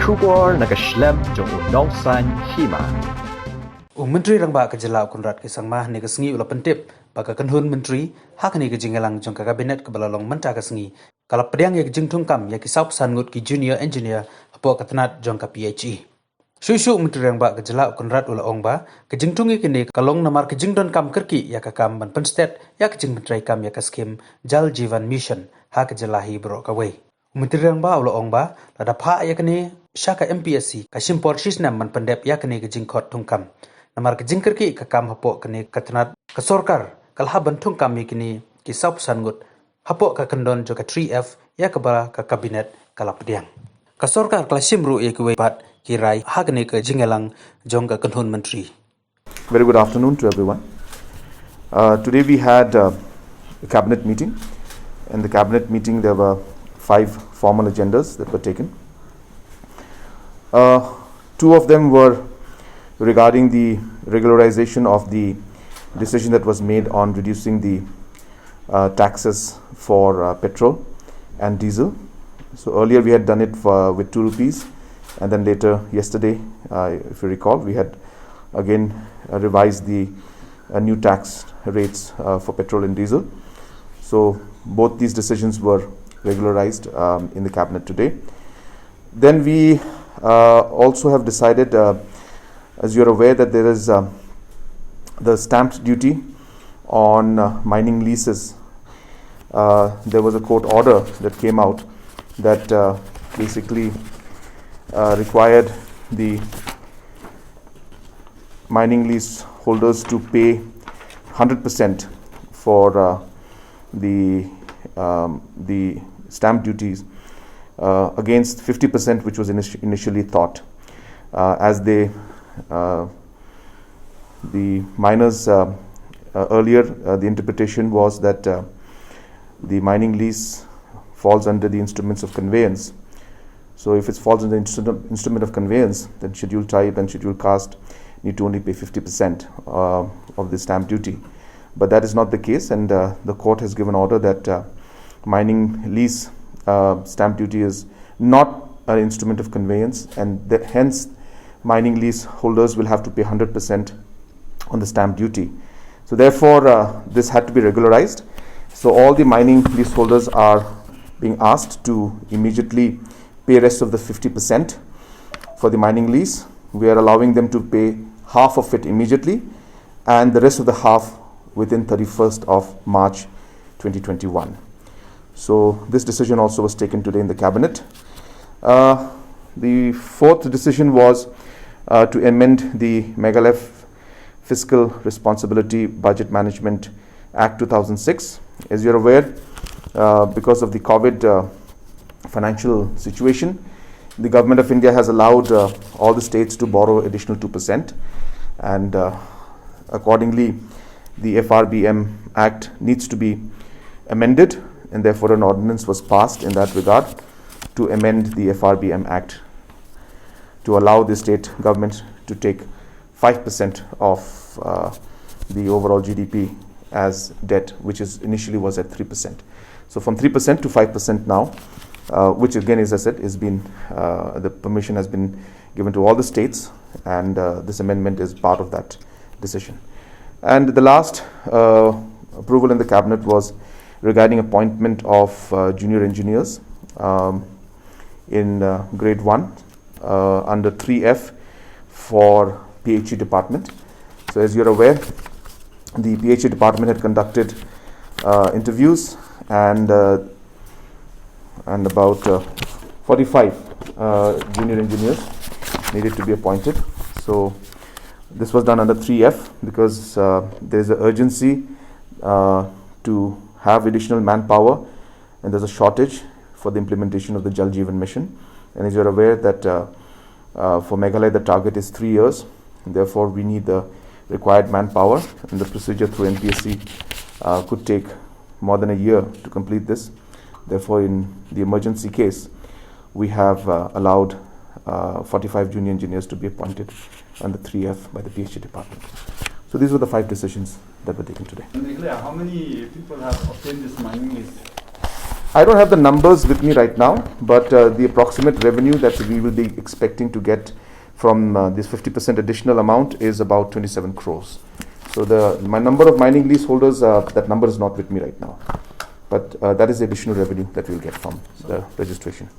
Shubor nakaslem jong udongsan Hima. Menteri Rangba Kajala Kunrat Kisangma Negasngi Ulapentip Bakakan Hun Menteri Hakani Kajingalang Jong Kabinet Kabalalong Menta Kasngi Kalap Pediang Yak Jing Tungkam Yak Kisaup Ngut Ki Junior Engineer Apo Tnat Jong Ka PHE Shushu Menteri Rangba Kajala Kunrat Ula Ongba Kajing Tungi Kini Kalong Namar Kajing Don Kam Kerki Yakakam Ban Penstet Yak Kajing Menteri Kam Yakaskim Jal Jivan Mission Ha Kajalahi Brokaway Menteri Rangba Ula Ongba Lada Pha Yakani Shaka MPSC Kashimpor Shisnam Man Pendep Yakani Kajing Khot Tungkam Namar kajing kerki kakam hapo kini Tnat ka Sorkar kalha bantung kami kini kisaup Ngut hapo ka kendon joka 3F ya kabara ka kabinet kalapdiang ka Sorkar klasim ru ekwe pat kirai hagni ka jingelang jong ka kanhun menteri. Very good afternoon to everyone. Today we had a cabinet meeting. In the cabinet meeting there were 5 formal agendas that were taken. 2 of them were regarding the regularization of the decision that was made on reducing the taxes for petrol and diesel. So earlier we had done it with 2 rupees, and then later yesterday, if you recall, we had again revised the new tax rates for petrol and diesel. So both these decisions were regularized in the cabinet today. Then we also have decided, as you are aware, that there is the stamp duty on mining leases. There was a court order that came out that basically required the mining lease holders to pay 100% for the stamp duties against 50%, which was initially thought, as they the miners earlier the interpretation was that the mining lease falls under the instruments of conveyance. So if it falls under the instrument of conveyance, then scheduled tribe and scheduled caste need to only pay 50% of the stamp duty. But that is not the case, and the court has given order that mining lease stamp duty is not an instrument of conveyance, and hence mining lease holders will have to pay 100% on the stamp duty. So therefore this had to be regularized. So all the mining lease holders are being asked to immediately pay rest of the 50% for the mining lease. We are allowing them to pay half of it immediately and the rest of the half within 31st of March 2021. So this decision also was taken today in the cabinet. The 4th decision was to amend the Meghalaya Fiscal Responsibility Budget Management Act 2006. As you're aware, because of the COVID financial situation, the government of India has allowed all the states to borrow additional 2%, and accordingly the FRBM Act needs to be amended, and therefore an ordinance was passed in that regard to amend the FRBM Act to allow the state government to take 5% of the overall GDP as debt, which is initially was at 3%. So from 3% to 5% now, which again, as I said, is been the permission has been given to all the states, and this amendment is part of that decision. And the last approval in the cabinet was regarding appointment of junior engineers in grade 1 under 3F for PhD department. So as you're aware, the PhD department had conducted interviews, and about 45 junior engineers needed to be appointed. So this was done under 3F because there is an urgency to have additional manpower, and there's a shortage for the implementation of the Jal Jeevan mission. And as you're aware that for Meghalaya the target is 3 years, and therefore we need the required manpower, and the procedure through NPSC could take more than a year to complete this. Therefore, in the emergency case, we have allowed 45 junior engineers to be appointed under 3F by the PhD department. So these were the 5 decisions that were taken today. How many people have obtained this mining lease? I don't have the numbers with me right now, but the approximate revenue that we will be expecting to get from this 50% additional amount is about 27 crores. So my number of mining leaseholders, that number is not with me right now. But that is the additional revenue that we'll get from the registration.